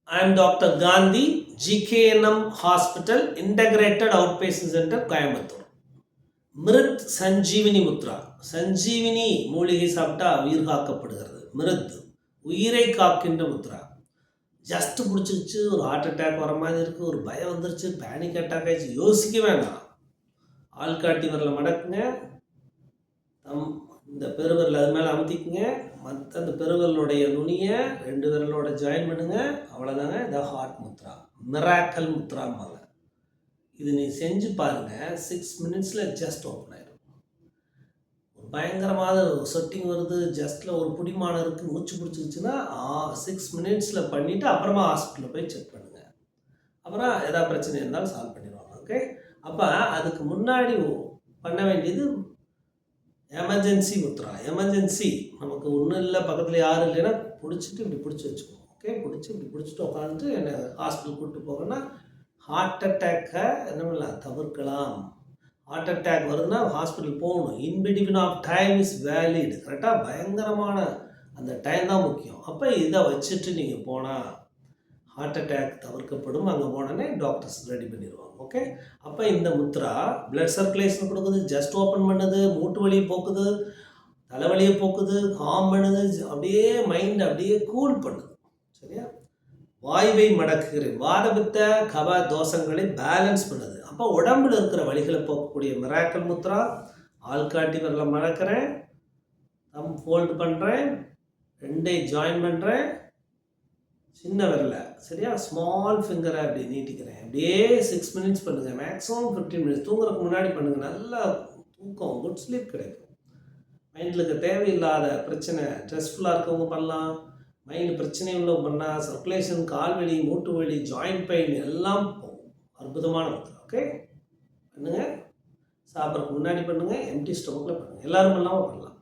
I am Dr. Gandhi, GKNM Hospital, Integrated Outpatient Center, Coimbatore. மிருத் Sanjeevani Mudra. Sanjeevani மூலிகை சாப்பிட்டா உயிர் காக்கப்படுகிறது. மிருத் உயிரை காக்கின்ற முத்ரா. ஜஸ்ட் பிடிச்சிருச்சு, ஒரு ஹார்ட் அட்டாக் வர மாதிரி இருக்குது, ஒரு பயம் வந்துருச்சு, பேனிக் அட்டாக் ஆயிடுச்சு, யோசிக்க வேணாம். ஆள்காட்டி வரல மடக்குங்க, இந்த பெருவிரல் அது மேலே அமுத்திக்குங்க, மற்ற அந்த பெருவிரலுடைய நுனியை 2 விரலோட ஜாயின் பண்ணுங்க. அவ்வளோதாங்க. இந்த ஹார்ட் முத்ரா, மிராக்கல் முத்ராம்பாங்க. இது நீ செஞ்சு பாருங்கள், 6 மினிட்ஸில் ஜஸ்ட் ஓப்பன் ஆயிடும். ஒரு பயங்கரமான சொட்டிங் வருது, ஜஸ்ட்டில் ஒரு புடிமானம் இருக்குது, மூச்சு பிடிச்சிருச்சுன்னா 6 மினிட்ஸில் பண்ணிவிட்டு அப்புறமா ஹாஸ்பிட்டலில் போய் செக் பண்ணுங்கள். அப்புறம் எதாவது பிரச்சனை இருந்தாலும் சால்வ் பண்ணிடுவாங்க. ஓகே. அப்போ அதுக்கு முன்னாடி பண்ண வேண்டியது எமர்ஜென்சி முத்ரா. எமர்ஜென்சி நமக்கு ஒன்றும் இல்லை, பக்கத்தில் யாரும் இல்லைன்னா பிடிச்சிட்டு இப்படி பிடிச்சி வச்சுக்கோங்க. ஓகே. பிடிச்சி இப்படி பிடிச்சிட்டு உட்காந்துட்டு என்னை ஹாஸ்பிட்டல் கூப்பிட்டு போங்கன்னா ஹார்ட் அட்டாக்கை என்ன பண்ணலாம், தவிர்க்கலாம். ஹார்ட் அட்டாக் வருதுன்னா ஹாஸ்பிட்டல் போகணும். In between of time is valid. கரெக்டாக பயங்கரமான அந்த டைம் தான் முக்கியம். அப்போ இதை வச்சுட்டு நீங்கள் போனால் ஹார்ட் அட்டாக் தவிர்க்கப்படும். அங்கே போனோன்னே டாக்டர்ஸ் ரெடி பண்ணிடுவாங்க. ஓகே. அப்போ இந்த முத்ரா பிளட் சர்க்குலேஷன் கொடுக்குது, ஜஸ்ட் ஓப்பன் பண்ணுது, மூட்டு வலியை போக்குது, தலைவலியை போக்குது, காம் பண்ணுது, அப்படியே மைண்ட் அப்படியே கூல் பண்ணுது. சரியா? வாயுவை மடக்குகிறேன், வாதபித்த கப தோஷங்களை பேலன்ஸ் பண்ணுது. அப்போ உடம்புல இருக்கிற வலிகளை போக்கக்கூடிய மிராக்கல் முத்ரா. ஆள்காட்டி விரலை மடக்கிறேன், தம் ஃபோல்டு பண்ணுறேன், 2 ஜாயின் பண்ணுறேன், சின்ன விரலை சரியா ஸ்மால் ஃபிங்கரை அப்படி நீட்டிக்கிறேன். அப்படியே 6 மினிட்ஸ் பண்ணுங்கள், மேக்ஸிமம் 15 மினிட்ஸ். தூங்குறதுக்கு முன்னாடி பண்ணுங்கள். நல்லா தூக்கம், குட் ஸ்லீப் கிடைக்கும். மைண்டில் இருக்க தேவையில்லாத பிரச்சனை, ஸ்ட்ரெஸ்ஃபுல்லாக இருக்கவங்க பண்ணலாம். மைண்டு பிரச்சனை உள்ள பண்ணால் சர்க்குலேஷன், கால்வலி, மூட்டு வலி, ஜாயிண்ட் பெயின் எல்லாம் போகும். அற்புதமான முத்ரா. ஓகே. பண்ணுங்கள். சாப்பிட்றதுக்கு முன்னாடி பண்ணுங்கள், எம்டி ஸ்டொமக்கில் பண்ணுங்கள். எல்லோரும் பண்ணாமல் பண்ணலாம்.